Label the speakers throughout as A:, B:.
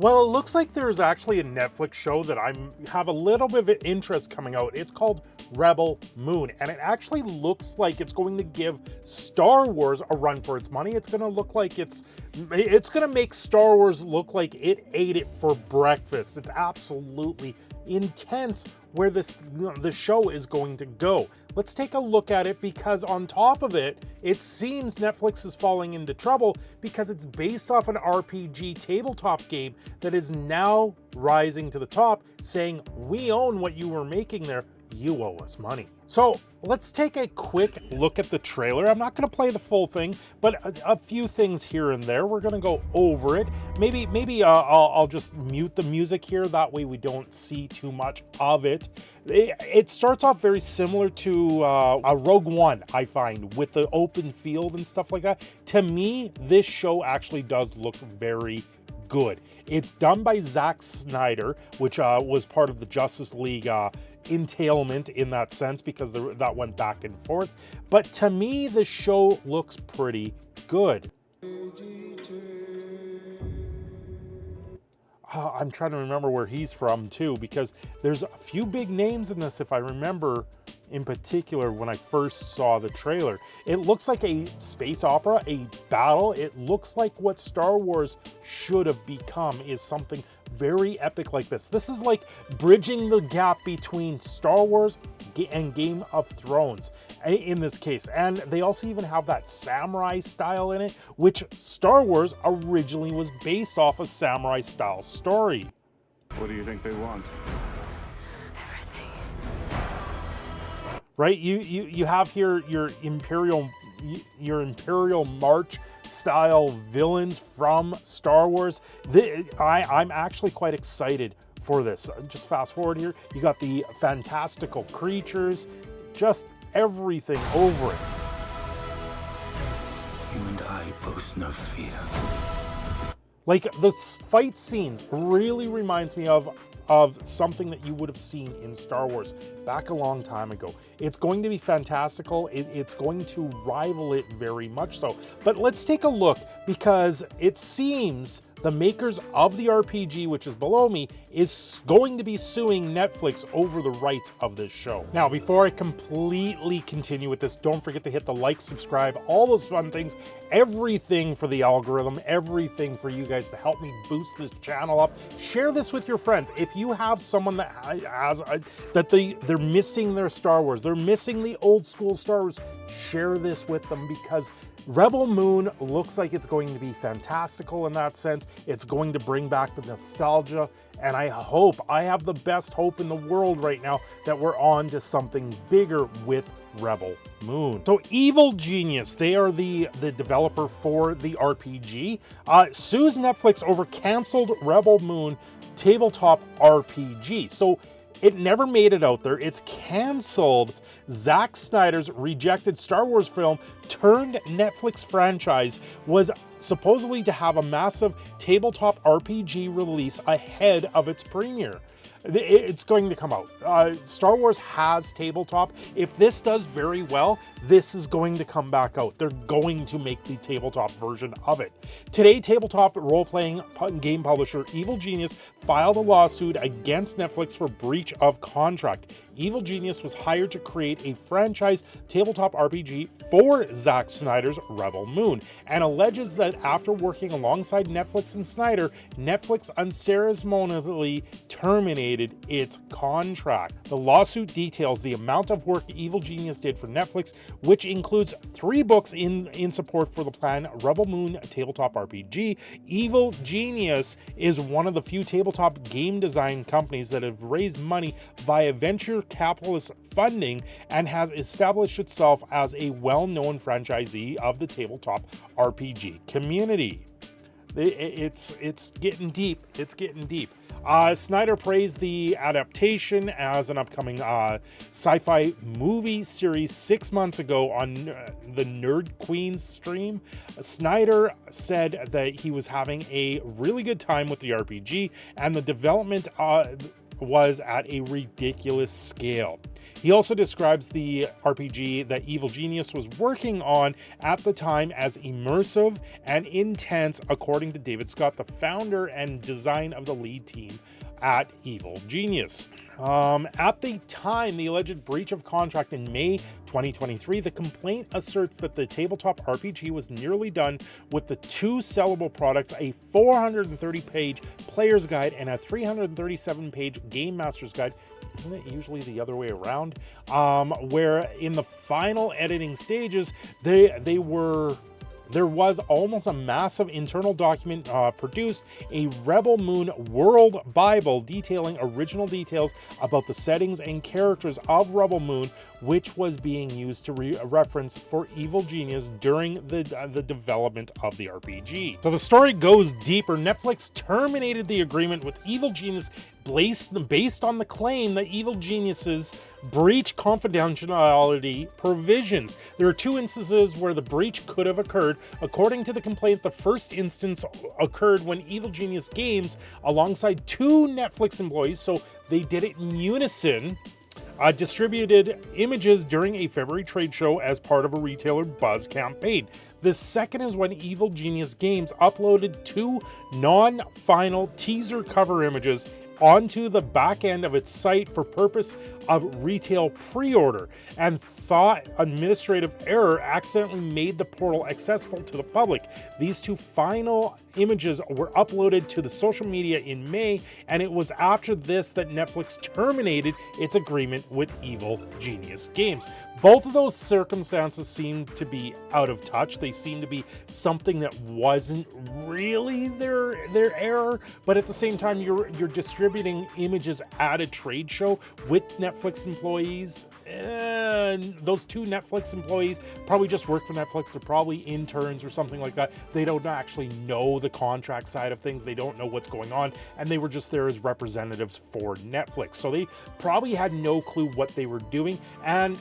A: Well, it looks like there's actually a Netflix show that I have a little bit of interest coming out. It's called Rebel Moon, and it actually looks like it's going to give Star Wars a run for its money. It's going to look like it's going to make Star Wars look like it ate it for breakfast. It's absolutely intense where the show is going to go. Let's take a look at it, because on top of it, it seems Netflix is falling into trouble because it's based off an RPG tabletop game that is now rising to the top, saying, we own what you were making there, you owe us money. So let's take a quick look at the trailer. I'm not going to play the full thing, but a few things here and there. We're going to go over it. Maybe I'll just mute the music here. That way we don't see too much of it. It starts off very similar to a Rogue One, I find, with the open field and stuff like that. To me, this show actually does look very good. It's done by Zack Snyder, which was part of the Justice League entailment in that sense, because that went back and forth. But to me, the show looks pretty good. I'm trying to remember where he's from too, because there's a few big names in this, if I remember in particular when I first saw the trailer. It looks like a space opera, a battle. It looks like what Star Wars should have become, is something very epic like this. This is like bridging the gap between Star Wars and Game of Thrones in this case. And they also even have that samurai style in it, which Star Wars originally was based off a samurai style story.
B: What do you think they want?
C: Everything.
A: Right? You have here your Imperial March style villains from Star Wars. I'm actually quite excited for this. Just fast forward here. You got the fantastical creatures, just everything over it.
D: You and I both know fear.
A: Like, the fight scenes really reminds me of something that you would have seen in Star Wars back a long time ago. It's going to be fantastical. It's going to rival it very much so. But let's take a look, because it seems the makers of the RPG, which is below me, is going to be suing Netflix over the rights of this show. Now, before I completely continue with this, don't forget to hit the like, subscribe, all those fun things, everything for the algorithm, everything for you guys to help me boost this channel up. Share this with your friends. If you have someone that has they're missing their Star Wars, they're missing the old school Star Wars, share this with them, because Rebel Moon looks like it's going to be fantastical in that sense. It's going to bring back the nostalgia, and I have the best hope in the world right now that we're on to something bigger with Rebel Moon. So Evil Genius, they are the developer for the RPG, sues Netflix over canceled Rebel Moon tabletop RPG. So it never made it out there. It's canceled. Zack Snyder's rejected Star Wars film turned Netflix franchise was supposedly to have a massive tabletop RPG release ahead of its premiere. It's going to come out. Star Wars has tabletop. If this does very well, this is going to come back out. They're going to make the tabletop version of it. Today, tabletop role-playing game publisher Evil Genius filed a lawsuit against Netflix for breach of contract. Evil Genius was hired to create a franchise tabletop RPG for Zack Snyder's Rebel Moon, and alleges that after working alongside Netflix and Snyder, Netflix unceremoniously terminated its contract. The lawsuit details the amount of work Evil Genius did for Netflix, which includes 3 books in support for the planned Rebel Moon tabletop RPG. Evil Genius is one of the few tabletop game design companies that have raised money via venture capitalist funding and has established itself as a well-known franchisee of the tabletop RPG community. It's getting deep. It's getting deep. Snyder praised the adaptation as an upcoming sci-fi movie series 6 months ago on the Nerd Queens stream. Snyder said that he was having a really good time with the RPG, and the development was at a ridiculous scale. He also describes the RPG that Evil Genius was working on at the time as immersive and intense, according to David Scott, the founder and design of the lead team at Evil Genius. At the time, the alleged breach of contract in May 2023, the complaint asserts that the tabletop RPG was nearly done with the 2 sellable products, a 430-page player's guide and a 337-page game master's guide. Isn't it usually the other way around? Where in the final editing stages, there was almost a massive internal document produced, a Rebel Moon World Bible detailing original details about the settings and characters of Rebel Moon, which was being used to reference for Evil Genius during the development of the RPG. So the story goes deeper. Netflix terminated the agreement with Evil Genius based on the claim that Evil Geniuses breach confidentiality provisions. There are 2 instances where the breach could have occurred. According to the complaint, the first instance occurred when Evil Genius Games, alongside 2 Netflix employees, so they did it in unison, distributed images during a February trade show as part of a retailer buzz campaign. The second is when Evil Genius Games uploaded 2 non-final teaser cover images onto the back end of its site for purpose of retail pre-order, and thought administrative error accidentally made the portal accessible to the public. These 2 final images were uploaded to the social media in May, and it was after this that Netflix terminated its agreement with Evil Genius Games. Both of those circumstances seem to be out of touch. They seem to be something that wasn't really their error, but at the same time, you're distributing images at a trade show with Netflix employees. And those 2 Netflix employees probably just work for Netflix. They're probably interns or something like that. They don't actually know the contract side of things. They don't know what's going on, and they were just there as representatives for Netflix. So they probably had no clue what they were doing, and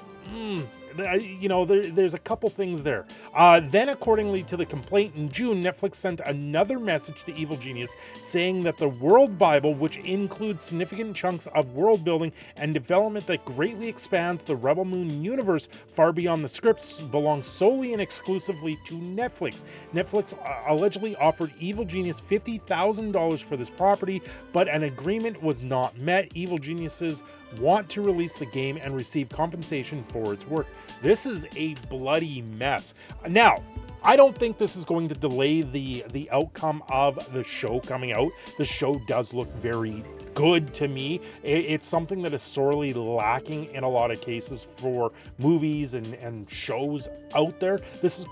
A: there's a couple things there. Then, accordingly to the complaint in June, Netflix sent another message to Evil Genius saying that the World Bible, which includes significant chunks of world building and development that greatly expands the Rebel Moon universe far beyond the scripts, belongs solely and exclusively to Netflix. Netflix allegedly offered Evil Genius $50,000 for this property, but an agreement was not met. Evil Geniuses want to release the game and receive compensation for its work. This is a bloody mess. Now, I don't think this is going to delay the outcome of the show coming out. The show does look very good to me. It's something that is sorely lacking in a lot of cases for movies and shows out there. This is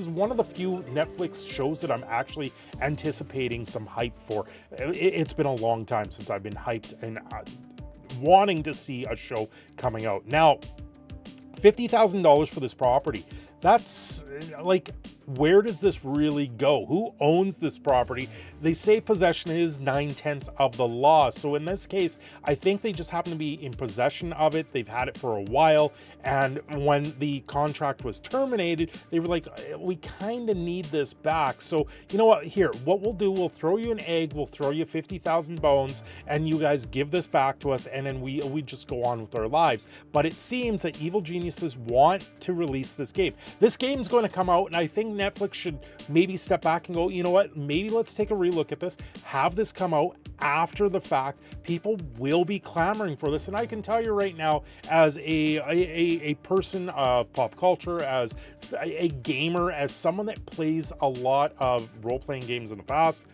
A: one of the few Netflix shows that I'm actually anticipating some hype for. It's been a long time since I've been hyped and wanting to see a show coming out. Now, $50,000 for this property. That's like, where does this really go? Who owns this property? They say possession is 9/10 of the law. So in this case, I think they just happen to be in possession of it. They've had it for a while. And when the contract was terminated, they were like, we kind of need this back. So you know what? Here, what we'll do, we'll throw you an egg. We'll throw you 50,000 bones, and you guys give this back to us. And then we just go on with our lives. But it seems that Evil Geniuses want to release this game. This game's going to come out, and I think Netflix should maybe step back and go, you know what, maybe let's take a relook at this, have this come out after the fact. People will be clamoring for this, and I can tell you right now, as a person of pop culture, as a gamer, as someone that plays a lot of role-playing games in the past,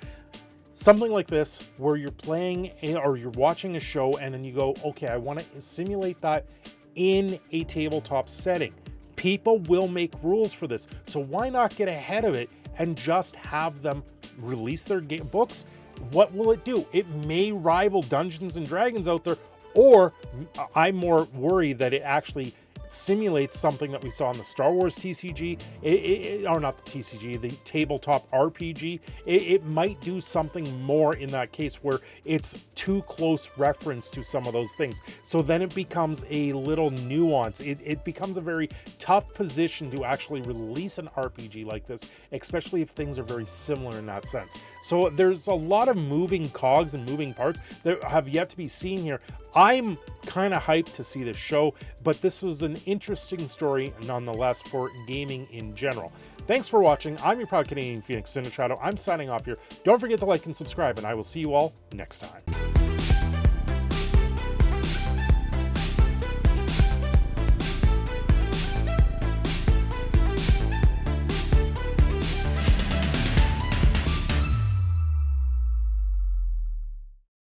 A: something like this where you're playing or you're watching a show and then you go, okay, I want to simulate that in a tabletop setting. People will make rules for this, so why not get ahead of it and just have them release their books? What will it do? It may rival Dungeons and Dragons out there, or I'm more worried that it actually simulates something that we saw in the Star Wars TCG, or not the TCG, the tabletop RPG. It might do something more in that case where it's too close reference to some of those things. So then it becomes a little nuance. It becomes a very tough position to actually release an RPG like this, especially if things are very similar in that sense. So there's a lot of moving cogs and moving parts that have yet to be seen here. I'm kind of hyped to see this show, but this was an interesting story nonetheless for gaming in general. Thanks for watching. I'm your proud Canadian Phoenix Cineshadow. I'm signing off here. Don't forget to like and subscribe, and I will see you all next time.